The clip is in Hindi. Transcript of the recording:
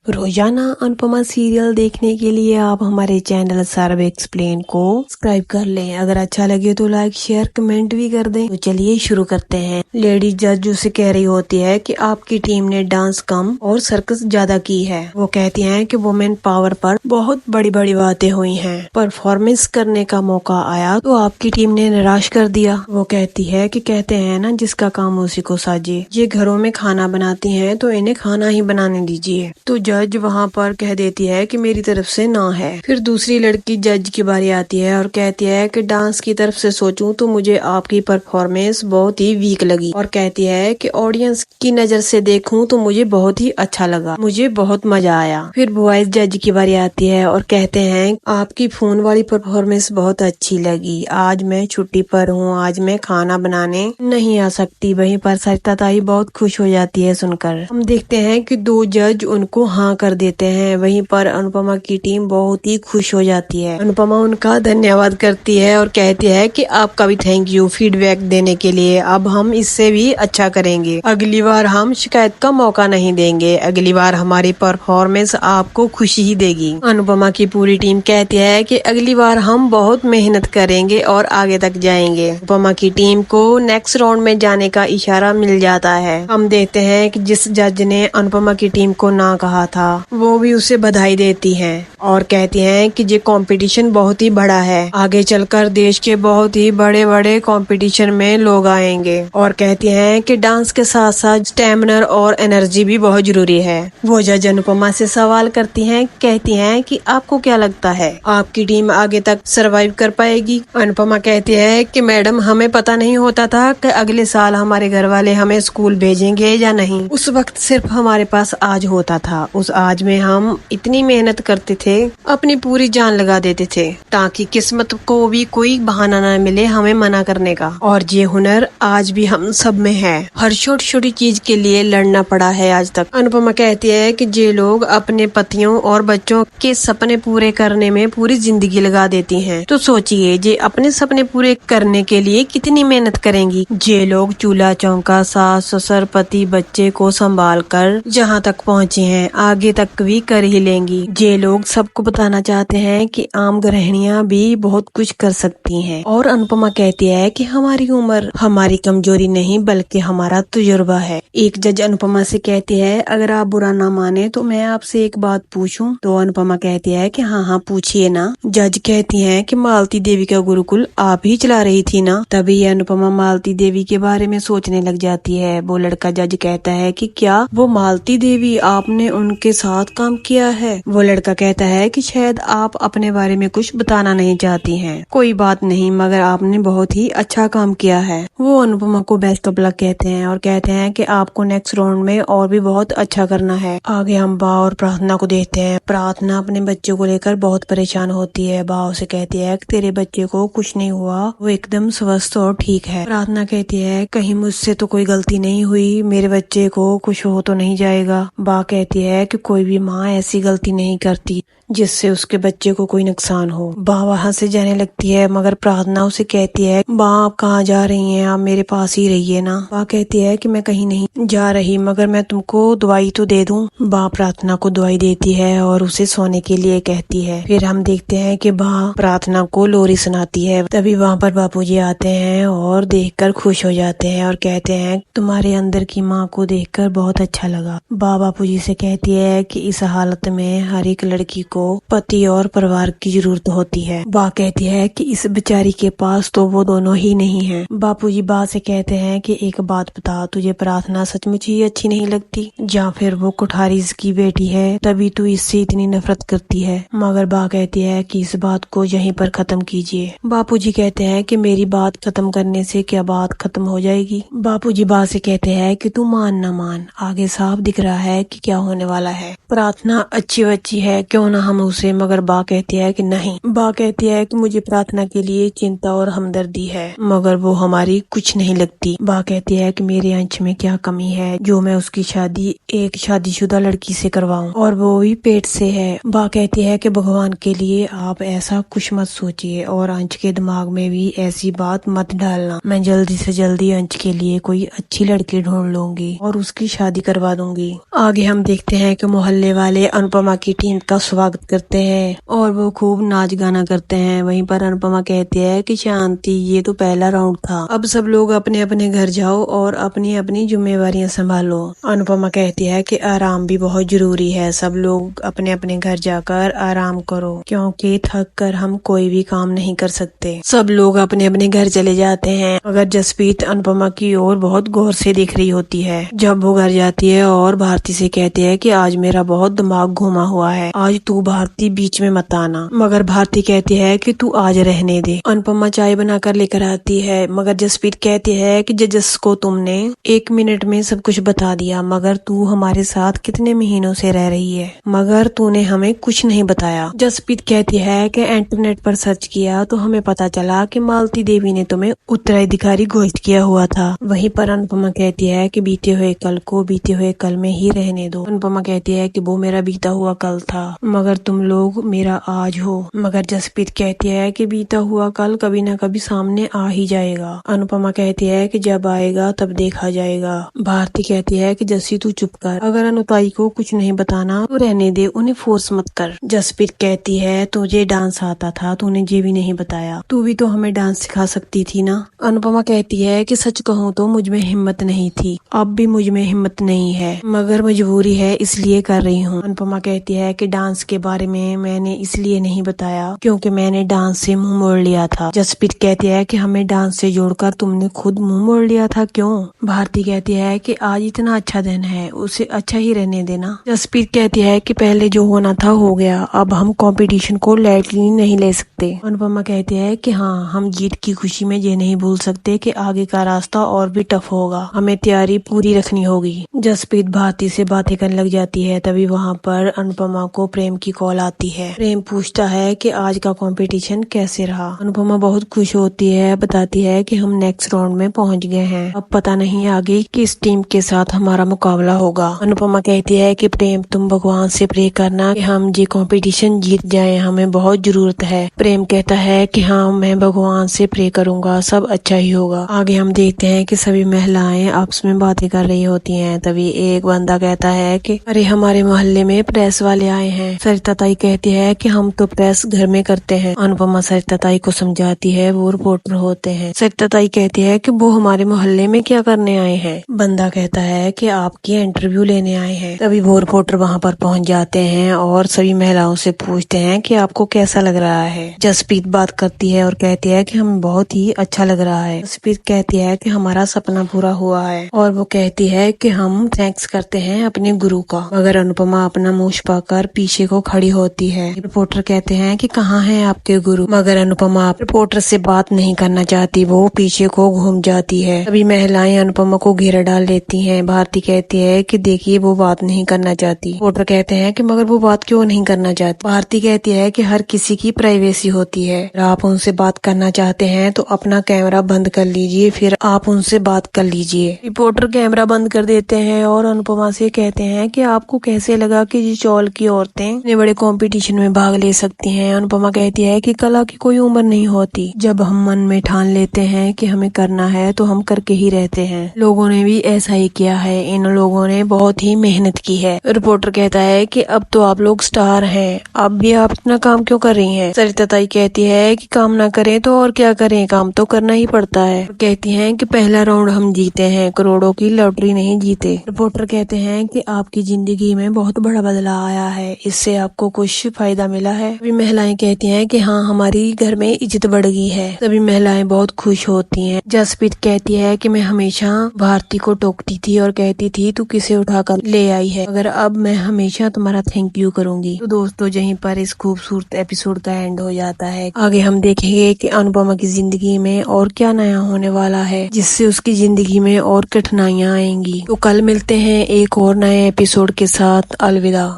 रोजाना अनुपमा सीरियल देखने के लिए आप हमारे चैनल सर्व एक्सप्लेन को सब्सक्राइब कर लें। अगर अच्छा लगे तो लाइक शेयर कमेंट भी कर दें। तो चलिए शुरू करते हैं। लेडी जज उसे कह रही होती है कि आपकी टीम ने डांस कम और सर्कस ज्यादा की है। वो कहती हैं कि वुमेन पावर पर बहुत बड़ी बड़ी बातें हुई हैं। परफॉर्मेंस करने का मौका आया तो आपकी टीम ने निराश कर दिया। वो कहती है कि कहते हैं ना, जिसका काम उसी को साजे। ये घरों में खाना बनाती हैं तो इन्हें खाना ही बनाने दीजिए। तो जज वहाँ पर कह देती है कि मेरी तरफ से ना है। फिर दूसरी लड़की जज की बारी आती है और कहती है कि डांस की तरफ से सोचूं तो मुझे आपकी परफॉर्मेंस बहुत ही वीक लगी। और कहती है कि ऑडियंस की नजर से देखूं तो मुझे बहुत ही अच्छा लगा, मुझे बहुत मजा आया। फिर बॉयज जज की बारी आती है और कहते हैं आपकी फोन वाली परफॉर्मेंस बहुत अच्छी लगी। आज मैं छुट्टी पर हूँ, आज मैं खाना बनाने नहीं आ सकती। वहीं पर सरिता ताई बहुत खुश हो जाती है सुनकर। हम देखते हैं कि दो जज उनको हाँ कर देते हैं। वहीं पर अनुपमा की टीम बहुत ही खुश हो जाती है। अनुपमा उनका धन्यवाद करती है और कहती है कि आपका भी थैंक यू फीडबैक देने के लिए। अब हम इससे भी अच्छा करेंगे। अगली बार हम शिकायत का मौका नहीं देंगे। अगली बार हमारी परफॉर्मेंस आपको खुशी ही देगी। अनुपमा की पूरी टीम कहती है कि अगली बार हम बहुत मेहनत करेंगे और आगे तक जाएंगे। अनुपमा की टीम को नेक्स्ट राउंड में जाने का इशारा मिल जाता है। हम देखते हैं कि जिस जज ने अनुपमा की टीम को ना कहा था वो भी उसे बधाई देती हैं और कहती हैं कि ये कंपटीशन बहुत ही बड़ा है। आगे चलकर देश के बहुत ही बड़े बड़े कंपटीशन में लोग आएंगे। और कहती हैं कि डांस के साथ साथ स्टेमिना और एनर्जी भी बहुत जरूरी है। वो जज अनुपमा से सवाल करती हैं, कहती हैं कि आपको क्या लगता है आपकी टीम आगे तक सरवाइव कर पाएगी। अनुपमा कहती है कि मैडम हमें पता नहीं होता था कि अगले साल हमारे घर वाले हमें स्कूल भेजेंगे या नहीं। उस वक्त सिर्फ हमारे पास आज होता था। उस आज में हम इतनी मेहनत करते थे, अपनी पूरी जान लगा देते थे ताकि किस्मत को भी कोई बहाना न मिले हमें मना करने का। और ये हुनर आज भी हम सब में है। हर छोटी छोटी चीज के लिए लड़ना पड़ा है आज तक। अनुपमा कहती है कि ये लोग अपने पतियों और बच्चों के सपने पूरे करने में पूरी जिंदगी लगा देती हैं। तो सोचिए ये अपने सपने पूरे करने के लिए कितनी मेहनत करेंगी। ये लोग चूल्हा चौका, सास ससुर, पति, बच्चे को संभाल कर जहाँ तक पहुँचे हैं आगे तक भी कर ही लेंगी। ये लोग सबको बताना चाहते हैं कि आम गृहिणियां भी बहुत कुछ कर सकती हैं। और अनुपमा कहती है कि हमारी उम्र हमारी कमजोरी नहीं बल्कि हमारा तजुर्बा है। एक जज अनुपमा से कहती है अगर आप बुरा ना माने तो मैं आपसे एक बात पूछूं। तो अनुपमा कहती है कि हाँ हाँ पूछिए ना। जज कहती है कि मालती देवी का गुरुकुल आप ही चला रही थी ना। तभी अनुपमा मालती देवी के बारे में सोचने लग जाती है। वो लड़का जज कहता है कि क्या वो मालती देवी आपने उनके साथ काम किया है। वो लड़का कहता है कि शायद आप अपने बारे में कुछ बताना नहीं चाहती हैं। कोई बात नहीं, मगर आपने बहुत ही अच्छा काम किया है। वो अनुपमा को बेस्ट ऑफ लक कहते हैं और कहते हैं कि आपको नेक्स्ट राउंड में और भी बहुत अच्छा करना है। आगे हम बा और प्रार्थना को देखते हैं। प्रार्थना अपने बच्चे को लेकर बहुत परेशान होती है। बा उसे कहती है कि तेरे बच्चे को कुछ नहीं हुआ, वो एकदम स्वस्थ और ठीक है। प्रार्थना कहती है कहीं मुझसे तो कोई गलती नहीं हुई, मेरे बच्चे को कुछ हो तो नहीं जाएगा। बा कहती है कि कोई भी माँ ऐसी गलती नहीं करती जिससे उसके बच्चे को कोई नुकसान हो। बा वहाँ से जाने लगती है मगर प्रार्थना उसे कहती है बा आप कहाँ जा रही हैं, आप मेरे पास ही रहिए ना। बा कहती है कि मैं कहीं नहीं जा रही, मगर मैं तुमको दवाई तो दे दूं। बा प्रार्थना को दवाई देती है और उसे सोने के लिए कहती है। फिर हम देखते हैं कि बा प्रार्थना को लोरी सुनाती है। तभी वहाँ पर बापूजी आते हैं और देखकर खुश हो जाते हैं और कहते हैं तुम्हारे अंदर की माँ को देखकर बहुत अच्छा लगा। बा बापूजी से कहती है कि इस हालत में हर एक लड़की को पति और परिवार की जरूरत होती है। बा कहती है कि इस बेचारी के पास तो वो दोनों ही नहीं है। बापूजी बा से कहते हैं कि एक बात बता, तुझे प्रार्थना सचमुच ही अच्छी नहीं लगती या फिर वो कुठारी की बेटी है तभी तू इससे इतनी नफरत करती है। मगर बा कहती है कि इस बात को यहीं पर खत्म कीजिए। बापूजी कहते हैं कि मेरी बात खत्म करने से क्या बात खत्म हो जाएगी। बापूजी बा से कहते हैं कि तू मान ना मान, आगे साफ दिख रहा है कि क्या होने वाला है। प्रार्थना अच्छी बच्ची है, क्यों ना हम उसे। मगर बा कहती है कि नहीं। बा कहती है कि मुझे प्रार्थना के लिए चिंता और हमदर्दी है मगर वो हमारी कुछ नहीं लगती। बा कहती है कि मेरे अंश में क्या कमी है जो मैं उसकी शादी एक शादीशुदा लड़की से करवाऊं और वो भी पेट से है। बा कहती है कि भगवान के लिए आप ऐसा कुछ मत सोचिए और अंश के दिमाग में भी ऐसी बात मत डालना। मैं जल्दी से जल्दी अंश के लिए कोई अच्छी लड़की ढूंढ लूंगी और उसकी शादी करवा दूंगी। आगे हम देखते हैं है कि मोहल्ले वाले अनुपमा की टीम का स्वागत करते हैं और वो खूब नाच गाना करते हैं। वहीं पर अनुपमा कहती है कि शांति, ये तो पहला राउंड था, अब सब लोग अपने अपने घर जाओ और अपनी अपनी जिम्मेवारियां संभालो। अनुपमा कहती है कि आराम भी बहुत जरूरी है, सब लोग अपने अपने घर जाकर आराम करो क्योंकि थक कर हम कोई भी काम नहीं कर सकते। सब लोग अपने अपने घर चले जाते हैं मगर जसप्रीत अनुपमा की ओर बहुत गौर से देख रही होती है। जब वो घर जाती है और भारती से कहती है कि आज मेरा बहुत दिमाग घुमा हुआ है, आज तू भारती बीच में मत आना। मगर भारती कहती है कि तू आज रहने दे। अनुपमा चाय बनाकर लेकर आती है मगर जसप्रीत कहती है कि जस को तुमने 1 मिनट में सब कुछ बता दिया, मगर तू हमारे साथ कितने महीनों से रह रही है मगर तूने हमें कुछ नहीं बताया। जसप्रीत कहती है कि इंटरनेट पर सर्च किया तो हमें पता चला कि मालती देवी ने तुम्हें उत्तराधिकारी घोषित किया हुआ था। वहीं पर अनुपमा कहती है कि बीते हुए कल को बीते हुए कल में ही रहने दो। अनुपमा कहती है कि वो मेरा बीता हुआ कल था मगर तुम लोग मेरा आज हो। मगर जसप्रीत कहती है कि बीता हुआ कल कभी न कभी सामने आ ही जाएगा। अनुपमा कहती है कि जब आएगा तब देखा जाएगा। भारती कहती है कि जस्सी तू चुप कर, अगर अनुताई को कुछ नहीं बताना तो रहने दे, उन्हें फोर्स मत कर। जसप्रीत कहती है तुझे डांस आता था, तूने ये भी नहीं बताया, तू भी तो हमें डांस सिखा सकती थी ना। अनुपमा कहती है कि सच कहूँ तो मुझ में हिम्मत नहीं थी, अब भी मुझ में हिम्मत नहीं है मगर मजबूरी है इसलिए कर रही हूँ। अनुपमा कहती है कि डांस के बारे में मैंने इसलिए नहीं बताया क्योंकि मैंने डांस से मुंह मोड़ लिया था। जसप्रीत कहती है कि हमें डांस से जोड़कर तुमने खुद मुंह मोड़ लिया था, क्यों? भारती कहती है कि आज इतना अच्छा दिन है, उसे अच्छा ही रहने देना। जसप्रीत कहती है कि पहले जो होना था हो गया, अब हम कंपटीशन को लाइटली नहीं ले सकते। अनुपमा कहती है कि हाँ, हम जीत की खुशी में ये नहीं भूल सकते कि आगे का रास्ता और भी टफ होगा, हमें तैयारी पूरी रखनी होगी। जसप्रीत भारती से बातें करने लग जाती है। तभी वहाँ पर अनुपमा को प्रेम की कॉल आती है। प्रेम पूछता है कि आज का कंपटीशन कैसे रहा। अनुपमा बहुत खुश होती है, बताती है कि हम नेक्स्ट राउंड में पहुँच गए हैं, अब पता नहीं आगे किस टीम के साथ हमारा मुकाबला होगा। अनुपमा कहती है कि प्रेम तुम भगवान से प्रे करना कि हम ये कंपटीशन जीत जाएं, हमें बहुत जरूरत है। प्रेम कहता है कि हाँ, मैं भगवान से प्रे करूंगा, सब अच्छा ही होगा। आगे हम देखते हैं कि सभी महिलाएं आपस में बातें कर रही होती हैं। तभी एक बंदा कहता है कि अरे हमारे मोहल्ले में प्रेस वाले आए हैं। सरिता ताई कहती है कि हम तो प्रेस घर में करते हैं। अनुपमा सरिता ताई को समझाती है वो रिपोर्टर होते हैं। सरिता ताई कहती है कि वो हमारे मोहल्ले में क्या करने आए हैं। बंदा कहता है कि आपकी इंटरव्यू लेने आए हैं। तभी वो रिपोर्टर वहाँ पर पहुँच जाते हैं और सभी महिलाओं से पूछते हैं कि आपको कैसा लग रहा है। जसप्रीत बात करती है और कहती है कि हमें बहुत ही अच्छा लग रहा है। जसप्रीत कहती है कि हमारा सपना पूरा हुआ है और वो कहती है कि हम थैंक्स करते हैं अपने गुरु का। मगर अनुपमा अपना मुंह छुपाकर पीछे को खड़ी होती है। रिपोर्टर कहते हैं कि कहाँ हैं आपके गुरु। मगर अनुपमा रिपोर्टर से बात नहीं करना चाहती, वो पीछे को घूम जाती है। तभी महिलाएं अनुपमा को घेरा डाल लेती हैं। भारती कहती है कि देखिए वो बात नहीं करना चाहती। रिपोर्टर कहते हैं कि मगर वो बात क्यों नहीं करना चाहती। भारती कहती है कि हर किसी की प्राइवेसी होती है, अगर आप उनसे बात करना चाहते हैं तो अपना कैमरा बंद कर लीजिए, फिर आप उनसे बात कर लीजिए। रिपोर्टर कैमरा बंद कर देते हैं और अनुपमा से कहते हैं कि आपको कैसे लगा कि ये चौल की औरतें इतने बड़े कंपटीशन में भाग ले सकती हैं। अनुपमा कहती है कि कला की कोई उम्र नहीं होती, जब हम मन में ठान लेते हैं कि हमें करना है तो हम करके ही रहते हैं। लोगों ने भी ऐसा ही किया है, इन लोगों ने बहुत ही मेहनत की है। रिपोर्टर कहता है कि अब तो आप लोग स्टार हैं, अब भी आप इतना काम क्यों कर रही हैं। सरिता ताई कहती है कि काम ना करें तो और क्या करें, काम तो करना ही पड़ता है। कहती हैं कि पहला राउंड हम जीते हैं, करोड़ों की लॉटरी नहीं जीते। रिपोर्टर कहते हैं कि आपकी जिंदगी में बहुत बड़ा बदलाव आया है, इससे आपको कुछ फायदा मिला है। सभी महिलाएं कहती हैं कि हाँ, हमारी घर में इज्जत बढ़ गई है। सभी महिलाएं बहुत खुश होती हैं। जसप्रीत कहती है कि मैं हमेशा भारती को टोकती थी और कहती थी तू किसे उठाकर ले आई है, मगर अब मैं हमेशा तुम्हारा थैंक यू करूंगी। तो दोस्तों, यहीं पर इस खूबसूरत एपिसोड का एंड हो जाता है। आगे हम देखेंगे कि अनुपमा की जिंदगी में और क्या नया होने वाला है, जिससे उसकी जिंदगी में और कठिनाइयां आएंगी। तो कल मिलते हैं एक और नए एपिसोड के साथ। अलविदा।